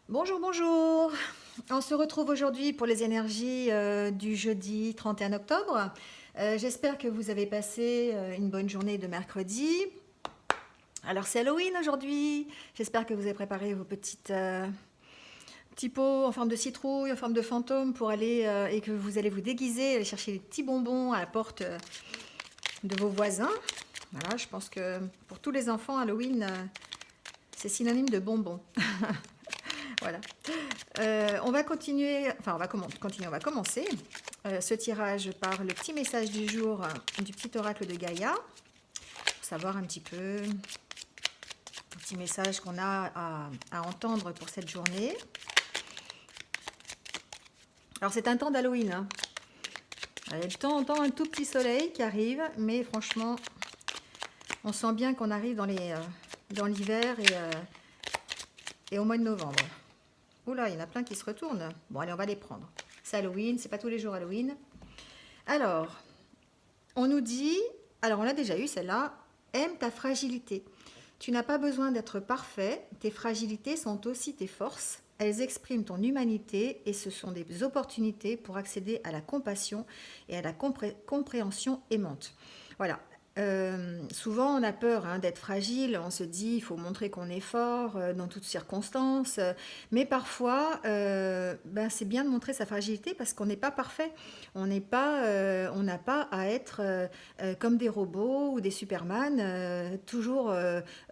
Bonjour, bonjour. On se retrouve aujourd'hui pour les énergies du jeudi 31 octobre. J'espère que vous avez passé une bonne journée de mercredi. Alors c'est Halloween aujourd'hui. J'espère que vous avez préparé vos petits pots en forme de citrouille, en forme de fantôme pour aller et que vous allez vous déguiser, aller chercher les petits bonbons à la porte de vos voisins. Voilà, je pense que pour tous les enfants, Halloween, c'est synonyme de bonbons. Voilà. On va continuer, enfin on va commencer ce tirage par le petit message du jour du petit oracle de Gaïa, pour savoir un petit peu le petit message qu'on a à entendre pour cette journée. Alors c'est un temps d'Halloween, hein. Il y a de temps en temps un tout petit soleil qui arrive, mais franchement, on sent bien qu'on arrive dans l'hiver et au mois de novembre. Oula, il y en a plein qui se retournent. Bon, allez, on va les prendre. C'est Halloween, c'est pas tous les jours Halloween. Alors, on nous dit, alors on l'a déjà eu celle-là, aime ta fragilité. Tu n'as pas besoin d'être parfait, tes fragilités sont aussi tes forces. Elles expriment ton humanité et ce sont des opportunités pour accéder à la compassion et à la compréhension aimante. Voilà. Souvent, on a peur d'être fragile. On se dit, il faut montrer qu'on est fort dans toutes circonstances. Mais parfois, c'est bien de montrer sa fragilité parce qu'on n'est pas parfait. On n'a pas à être comme des robots ou des Superman, toujours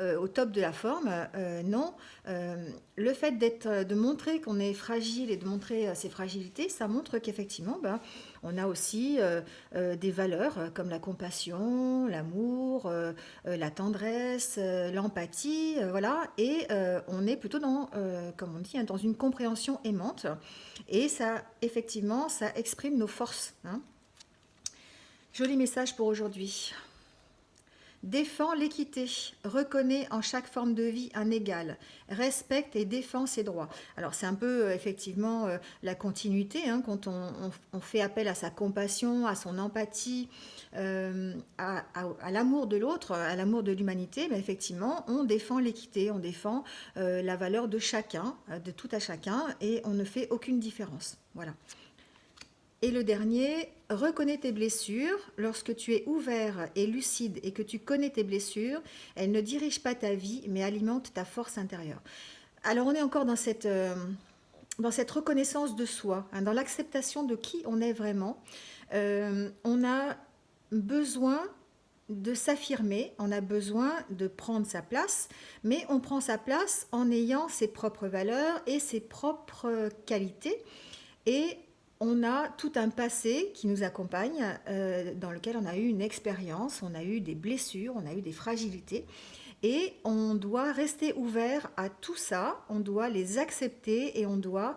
au top de la forme. Non, le fait de montrer qu'on est fragile et de montrer ses fragilités, ça montre qu'effectivement, on a aussi des valeurs comme la compassion, l'amour, la tendresse, l'empathie, voilà. Et on est plutôt comme on dit, dans une compréhension aimante. Et ça, effectivement, ça exprime nos forces, hein. Joli message pour aujourd'hui. Défends l'équité, reconnais en chaque forme de vie un égal, respecte et défends ses droits. Alors c'est un peu effectivement la continuité, hein, quand on fait appel à sa compassion, à son empathie, à l'amour de l'autre, à l'amour de l'humanité, mais effectivement on défend l'équité, on défend la valeur de chacun, de tout à chacun, et on ne fait aucune différence. Voilà. Et le dernier, reconnais tes blessures. Lorsque tu es ouvert et lucide et que tu connais tes blessures, elles ne dirigent pas ta vie, mais alimentent ta force intérieure. Alors on est encore dans cette reconnaissance de soi, hein, dans l'acceptation de qui on est vraiment. On a besoin de s'affirmer, on a besoin de prendre sa place, mais on prend sa place en ayant ses propres valeurs et ses propres qualités. Et on a tout un passé qui nous accompagne, dans lequel on a eu une expérience, on a eu des blessures, on a eu des fragilités. Et on doit rester ouvert à tout ça, on doit les accepter et on doit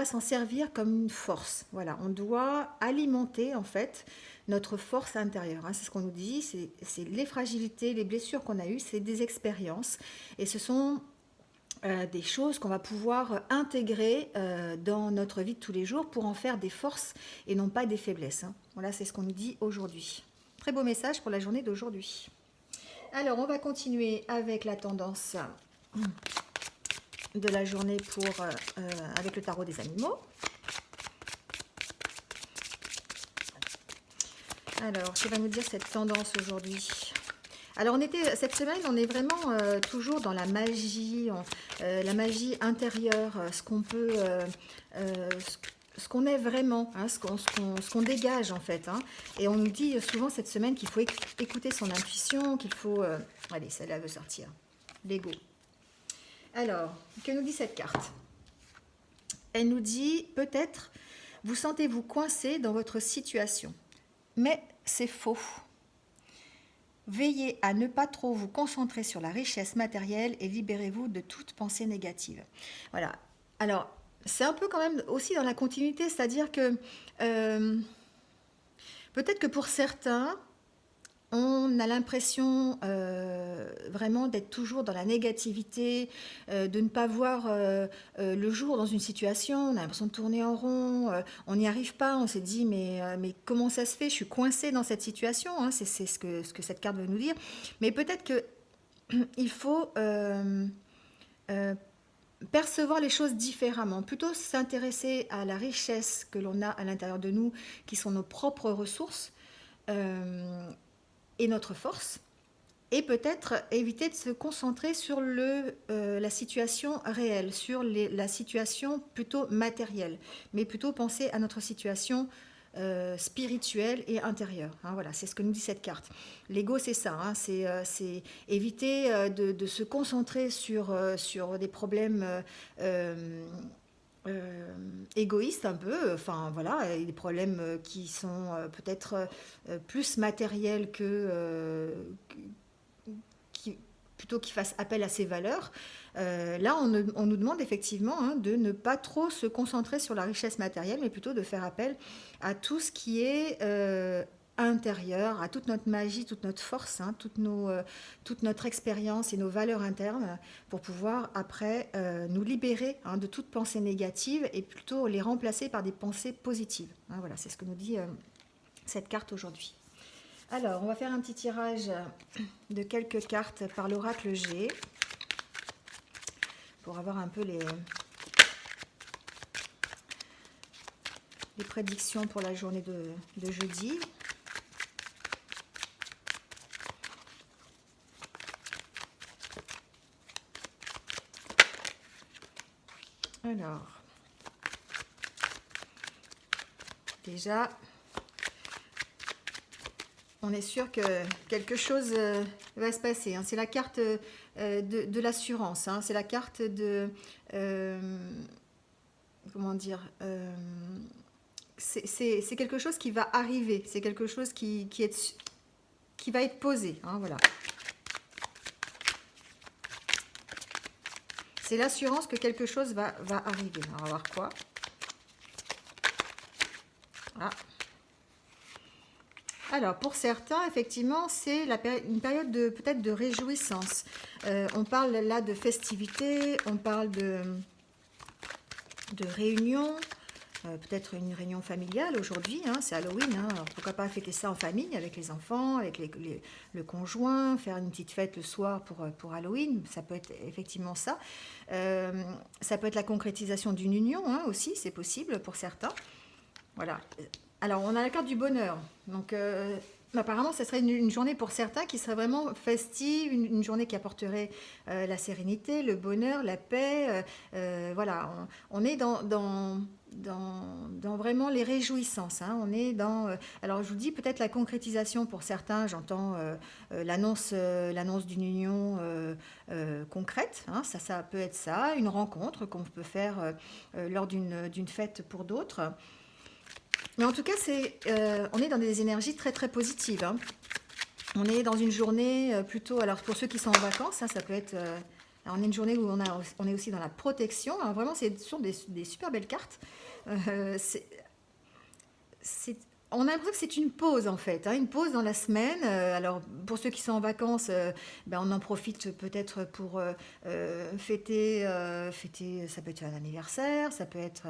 s'en servir comme une force. Voilà, on doit alimenter en fait notre force intérieure, hein. C'est ce qu'on nous dit, c'est les fragilités, les blessures qu'on a eues, c'est des expériences. Et ce sont des choses qu'on va pouvoir intégrer dans notre vie de tous les jours pour en faire des forces et non pas des faiblesses, hein. Voilà, c'est ce qu'on nous dit aujourd'hui. Très beau message pour la journée d'aujourd'hui. Alors, on va continuer avec la tendance de la journée avec le tarot des animaux. Alors, que va nous dire cette tendance aujourd'hui? Alors, cette semaine, on est vraiment toujours dans la magie intérieure, ce qu'on est vraiment, hein, ce qu'on dégage en fait, hein. Et on nous dit souvent cette semaine qu'il faut écouter son intuition, qu'il faut... allez, celle-là veut sortir. L'ego. Alors, que nous dit cette carte? Elle nous dit, peut-être, vous sentez-vous coincé dans votre situation. Mais c'est faux. Veillez à ne pas trop vous concentrer sur la richesse matérielle et libérez-vous de toute pensée négative. Voilà. Alors, c'est un peu quand même aussi dans la continuité, c'est-à-dire que peut-être que pour certains, on a l'impression vraiment d'être toujours dans la négativité, de ne pas voir le jour dans une situation, on a l'impression de tourner en rond, on n'y arrive pas, on s'est dit mais comment ça se fait, je suis coincée dans cette situation, hein, c'est ce que cette carte veut nous dire. Mais peut-être qu'il faut percevoir les choses différemment, plutôt s'intéresser à la richesse que l'on a à l'intérieur de nous, qui sont nos propres ressources et notre force, et peut-être éviter de se concentrer sur la situation réelle, sur la situation plutôt matérielle, mais plutôt penser à notre situation spirituelle et intérieure. Hein, voilà, c'est ce que nous dit cette carte. L'ego, c'est ça, hein, c'est éviter de se concentrer sur des problèmes égoïstes un peu, enfin voilà, et des problèmes qui sont peut-être plus matériels plutôt qu'ils fassent appel à ses valeurs. Là, on nous demande effectivement hein, de ne pas trop se concentrer sur la richesse matérielle, mais plutôt de faire appel à tout ce qui est intérieur, à toute notre magie, toute notre force, hein, toute notre expérience et nos valeurs internes pour pouvoir après nous libérer hein, de toute pensée négative et plutôt les remplacer par des pensées positives. Hein, voilà, c'est ce que nous dit cette carte aujourd'hui. Alors, on va faire un petit tirage de quelques cartes par l'oracle G pour avoir un peu les prédictions pour la journée de jeudi. Alors, déjà, on est sûr que quelque chose va se passer. Hein. C'est la carte de l'assurance. Hein. C'est la carte de... comment dire c'est quelque chose qui va arriver. C'est quelque chose qui va être posé. Hein, voilà. C'est l'assurance que quelque chose va arriver. On va voir quoi. Ah. Alors, pour certains, effectivement, c'est une période peut-être de réjouissance. On parle là de festivités, on parle de réunions, peut-être une réunion familiale aujourd'hui, hein, c'est Halloween, hein, alors pourquoi pas fêter ça en famille, avec les enfants, avec le conjoint, faire une petite fête le soir pour Halloween, ça peut être effectivement ça. Ça peut être la concrétisation d'une union hein, aussi, c'est possible pour certains. Voilà. Alors, on a la carte du bonheur. Donc, apparemment, ce serait une journée pour certains qui serait vraiment festive, une journée qui apporterait la sérénité, le bonheur, la paix. Voilà, on est dans vraiment les réjouissances. Hein. On est dans... alors, je vous dis peut-être la concrétisation pour certains. J'entends l'annonce d'une union concrète. Hein. Ça peut être ça, une rencontre qu'on peut faire lors d'une fête pour d'autres. Mais en tout cas, on est dans des énergies très très positives. Hein. On est dans une journée plutôt, alors pour ceux qui sont en vacances, hein, ça peut être, alors on est une journée où on est aussi dans la protection. Alors vraiment, ce sont des super belles cartes. On a l'impression que c'est une pause en fait, hein, une pause dans la semaine. Alors pour ceux qui sont en vacances, on en profite peut-être pour fêter, ça peut être un anniversaire, ça peut être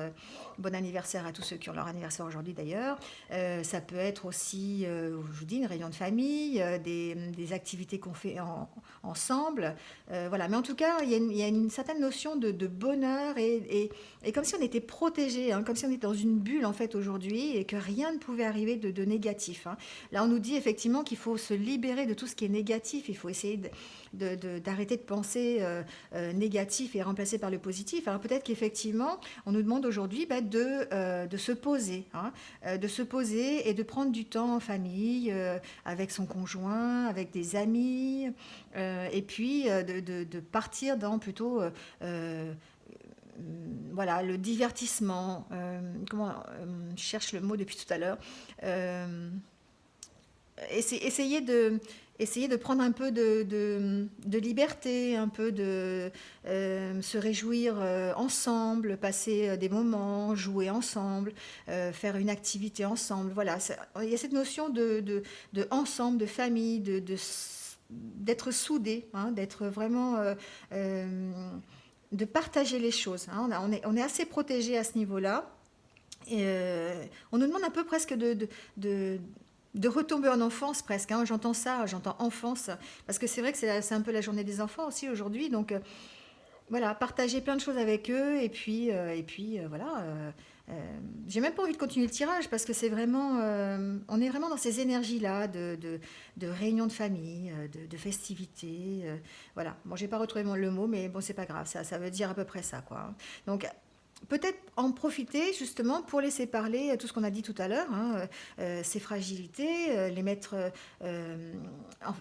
bon anniversaire à tous ceux qui ont leur anniversaire aujourd'hui d'ailleurs. Ça peut être aussi, je vous dis, une réunion de famille, des activités qu'on fait ensemble. Voilà, mais en tout cas, il y a une certaine notion de bonheur et comme si on était protégé, hein, comme si on était dans une bulle en fait aujourd'hui et que rien ne pouvait arriver de négatif. Hein. Là, on nous dit effectivement qu'il faut se libérer de tout ce qui est négatif. Il faut essayer d'arrêter de penser négatif et remplacer par le positif. Alors peut-être qu'effectivement, on nous demande aujourd'hui de se poser, hein, de se poser et de prendre du temps en famille, avec son conjoint, avec des amis, et puis de partir dans plutôt... voilà, le divertissement, je cherche le mot depuis tout à l'heure, essayer de prendre un peu de liberté, un peu de se réjouir ensemble, passer des moments, jouer ensemble, faire une activité ensemble. Voilà, il y a cette notion de ensemble, de famille, d'être soudés, hein, d'être vraiment... de partager les choses. Hein. On est assez protégé à ce niveau-là. On nous demande un peu presque de retomber en enfance presque. Hein. J'entends ça, j'entends enfance. Parce que c'est vrai que c'est un peu la journée des enfants aussi aujourd'hui. Donc voilà, partager plein de choses avec eux et puis voilà. J'ai même pas envie de continuer le tirage parce que c'est vraiment, on est vraiment dans ces énergies-là de réunion de famille, de festivités. Voilà. Bon, j'ai pas retrouvé le mot, mais bon, c'est pas grave. Ça veut dire à peu près ça, quoi, hein. Donc, peut-être en profiter justement pour laisser parler tout ce qu'on a dit tout à l'heure, hein, ces fragilités, les mettre en,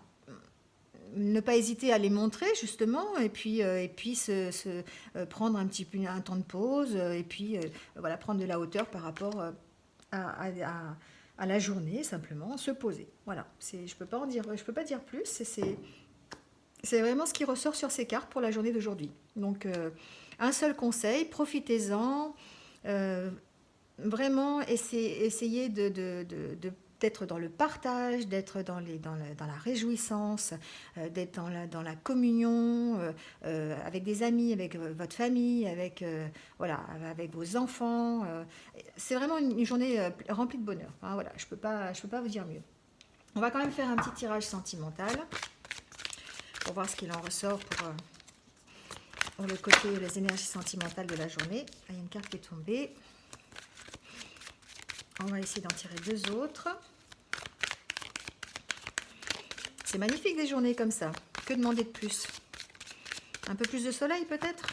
ne pas hésiter à les montrer justement et puis prendre un petit peu un temps de pause et puis voilà, prendre de la hauteur par rapport à la journée, simplement se poser. Voilà, je peux pas en dire, je peux pas dire plus. C'est vraiment ce qui ressort sur ces cartes pour la journée d'aujourd'hui. Donc un seul conseil, profitez-en. euh, Vraiment essayer d'être dans le partage, d'être dans la réjouissance, d'être dans la communion, avec des amis, avec votre famille, voilà, avec vos enfants. C'est vraiment une journée remplie de bonheur, hein, voilà, je peux pas vous dire mieux. On va quand même faire un petit tirage sentimental pour voir ce qu'il en ressort pour le côté, les énergies sentimentales de la journée. Ah, il y a une carte qui est tombée. On va essayer d'en tirer deux autres. C'est magnifique des journées comme ça. Que demander de plus? Un peu plus de soleil peut-être?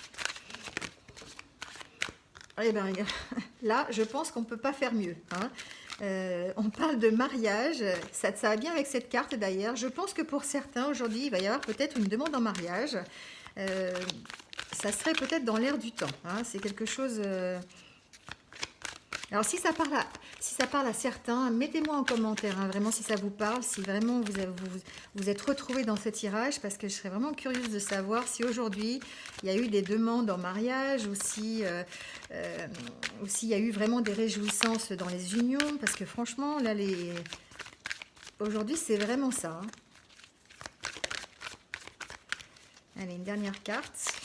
Eh bien, là, je pense qu'on ne peut pas faire mieux, hein. On parle de mariage. Ça va bien avec cette carte d'ailleurs. Je pense que pour certains, aujourd'hui, il va y avoir peut-être une demande en mariage. Ça serait peut-être dans l'air du temps, hein. C'est quelque chose... Alors, si ça parle à certains, mettez-moi en commentaire, hein, vraiment si ça vous parle, si vraiment vous êtes retrouvés dans ce tirage, parce que je serais vraiment curieuse de savoir si aujourd'hui il y a eu des demandes en mariage ou s'il y a eu vraiment des réjouissances dans les unions, parce que franchement, là, aujourd'hui, c'est vraiment ça, hein. Allez, une dernière carte.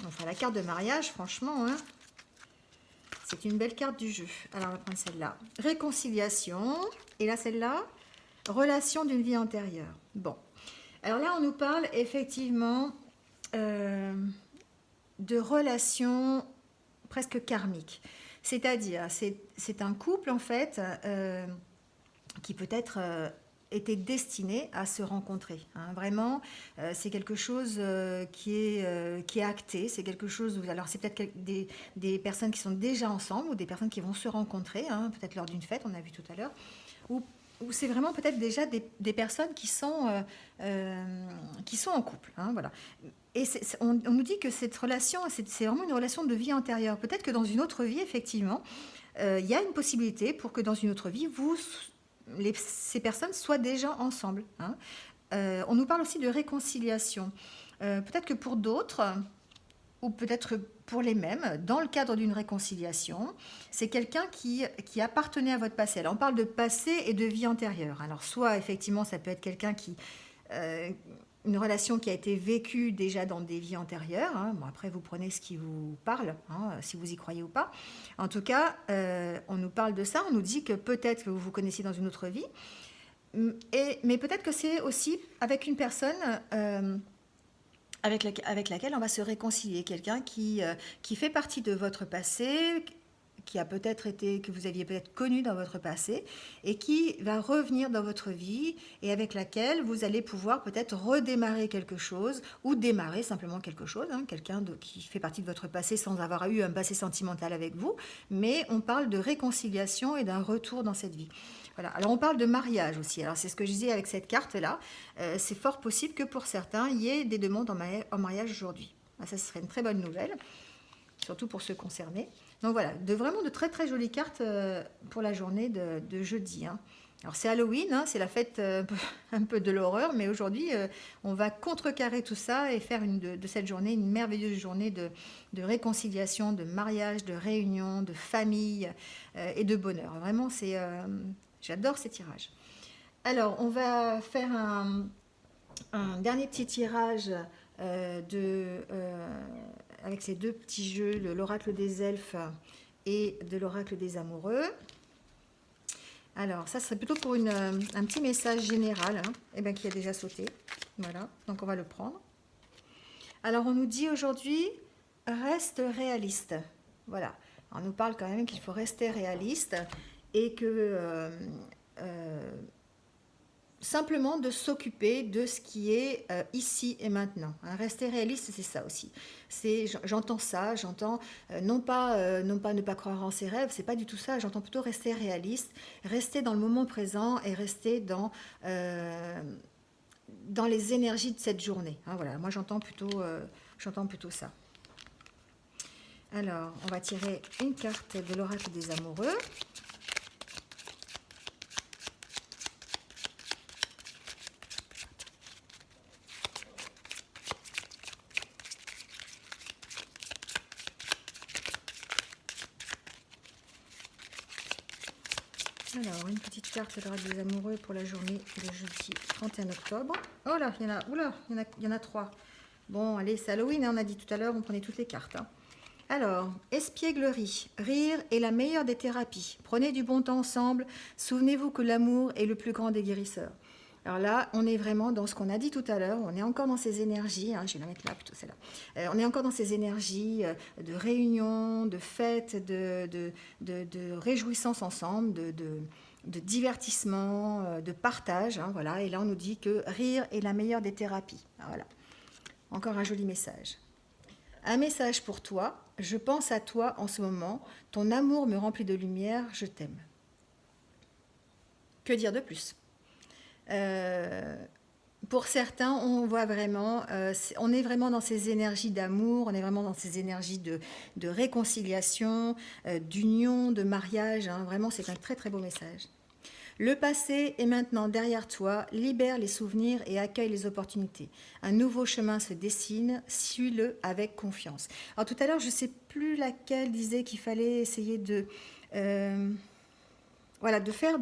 Enfin, la carte de mariage, franchement, hein, c'est une belle carte du jeu. Alors, on va prendre celle-là. Réconciliation. Et là, celle-là, relation d'une vie antérieure. Bon. Alors là, on nous parle effectivement de relations presque karmiques. C'est-à-dire, c'est un couple, en fait, qui peut-être... était destiné à se rencontrer, hein. Vraiment, c'est quelque chose qui est acté, c'est quelque chose où, alors c'est peut-être des personnes qui sont déjà ensemble ou des personnes qui vont se rencontrer, hein, peut-être lors d'une fête, on a vu tout à l'heure, ou c'est vraiment peut-être déjà des personnes qui sont en couple, hein, voilà. Et on nous dit que cette relation, c'est vraiment une relation de vie antérieure. Peut-être que dans une autre vie, effectivement, il y a une possibilité pour que dans une autre vie, ces personnes soient déjà ensemble, hein. On nous parle aussi de réconciliation. Peut-être que pour d'autres, ou peut-être pour les mêmes, dans le cadre d'une réconciliation, c'est quelqu'un qui appartenait à votre passé. Alors on parle de passé et de vie antérieure. Alors soit effectivement ça peut être quelqu'un une relation qui a été vécue déjà dans des vies antérieures, hein. Bon, après, vous prenez ce qui vous parle, hein, si vous y croyez ou pas. En tout cas, on nous parle de ça, on nous dit que peut-être que vous vous connaissiez dans une autre vie, mais peut-être que c'est aussi avec une personne avec laquelle on va se réconcilier, quelqu'un qui fait partie de votre passé, qui a peut-être été, que vous aviez peut-être connu dans votre passé et qui va revenir dans votre vie et avec laquelle vous allez pouvoir peut-être redémarrer quelque chose ou démarrer simplement quelque chose, hein, quelqu'un qui fait partie de votre passé sans avoir eu un passé sentimental avec vous, mais on parle de réconciliation et d'un retour dans cette vie. Voilà. Alors on parle de mariage aussi, alors c'est ce que je disais avec cette carte-là, c'est fort possible que pour certains, il y ait des demandes en mariage aujourd'hui. Ça serait une très bonne nouvelle, surtout pour ceux concernés. Donc voilà, vraiment de très très jolies cartes pour la journée de jeudi, hein. Alors c'est Halloween, hein, c'est la fête un peu de l'horreur, mais aujourd'hui on va contrecarrer tout ça et faire de cette journée une merveilleuse journée de réconciliation, de mariage, de réunion, de famille et de bonheur. Vraiment, j'adore ces tirages. Alors on va faire un dernier petit tirage avec ces deux petits jeux, l'oracle des elfes et de l'oracle des amoureux. Alors, ça serait plutôt pour un petit message général, hein, qui a déjà sauté. Voilà, donc on va le prendre. Alors on nous dit aujourd'hui, reste réaliste. Voilà, on nous parle quand même qu'il faut rester réaliste et que simplement de s'occuper de ce qui est ici et maintenant. Hein. Rester réaliste, c'est ça aussi. J'entends ça, j'entends non pas ne pas croire en ses rêves, c'est pas du tout ça. J'entends plutôt rester réaliste, rester dans le moment présent et rester dans les énergies de cette journée. Hein, voilà, moi j'entends plutôt ça. Alors, on va tirer une carte de l'oracle des amoureux. Alors, une petite carte de l'oracle des amoureux pour la journée de jeudi 31 octobre. Oh là, il y en a 3. Bon, allez, c'est Halloween, hein, on a dit tout à l'heure, on prenait toutes les cartes. Hein. Alors, espièglerie, rire est la meilleure des thérapies. Prenez du bon temps ensemble, souvenez-vous que l'amour est le plus grand des guérisseurs. Alors là, on est vraiment dans ce qu'on a dit tout à l'heure, on est encore dans ces énergies, hein, je vais la mettre là plutôt, celle-là. On est encore dans ces énergies de réunion, de fête, de réjouissance ensemble, de divertissement, de partage. Hein, voilà. Et là, on nous dit que rire est la meilleure des thérapies. Ah, voilà. Encore un joli message. Un message pour toi, je pense à toi en ce moment, ton amour me remplit de lumière, je t'aime. Que dire de plus ? Pour certains, on voit vraiment, on est vraiment dans ces énergies d'amour, on est vraiment dans ces énergies de réconciliation, d'union, de mariage. Hein, vraiment, c'est un très très beau message. Le passé est maintenant derrière toi, libère les souvenirs et accueille les opportunités. Un nouveau chemin se dessine, suis-le avec confiance. Alors tout à l'heure, je ne sais plus laquelle disait qu'il fallait essayer de... voilà, de faire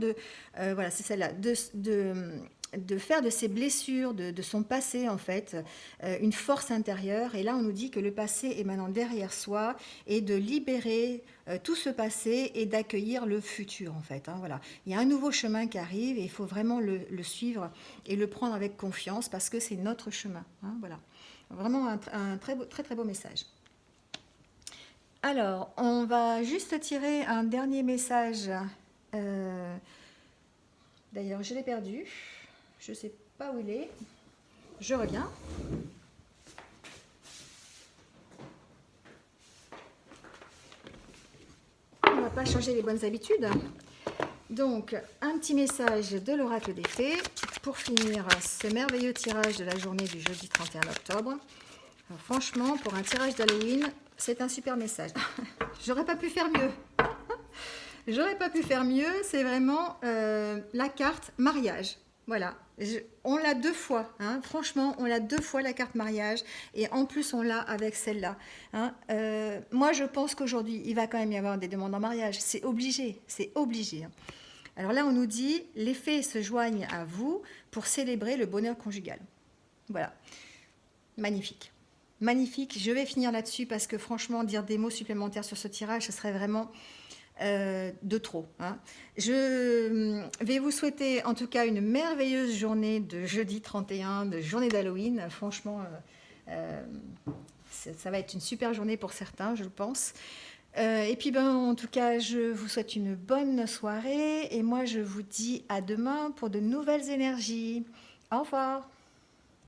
voilà, c'est celle-là, de faire de ses blessures, de son passé en fait, une force intérieure. Et là, on nous dit que le passé est maintenant derrière soi et de libérer tout ce passé et d'accueillir le futur en fait. Hein, voilà. Il y a un nouveau chemin qui arrive et il faut vraiment le suivre et le prendre avec confiance parce que c'est notre chemin. Hein, voilà. Vraiment un très beau message. Alors, on va juste tirer un dernier message. D'ailleurs, je l'ai perdu. Je ne sais pas où il est. Je reviens. On ne va pas changer les bonnes habitudes. Donc, un petit message de l'oracle des fées pour finir ce merveilleux tirage de la journée du jeudi 31 octobre. Alors, franchement, pour un tirage d'Halloween, c'est un super message. J'aurais pas pu faire mieux. J'aurais pas pu faire mieux. C'est vraiment la carte mariage. Voilà, on l'a 2 fois, hein. Franchement, on l'a 2 fois la carte mariage et en plus on l'a avec celle-là. Hein. Moi je pense qu'aujourd'hui il va quand même y avoir des demandes en mariage, c'est obligé, c'est obligé. Hein. Alors là on nous dit, les fées se joignent à vous pour célébrer le bonheur conjugal. Voilà, magnifique. Magnifique, je vais finir là-dessus parce que franchement dire des mots supplémentaires sur ce tirage, ce serait vraiment... de trop. Hein. Je vais vous souhaiter en tout cas une merveilleuse journée de jeudi 31, de journée d'Halloween. Franchement, ça va être une super journée pour certains, je le pense. Et puis, en tout cas, je vous souhaite une bonne soirée et moi, je vous dis à demain pour de nouvelles énergies. Au revoir.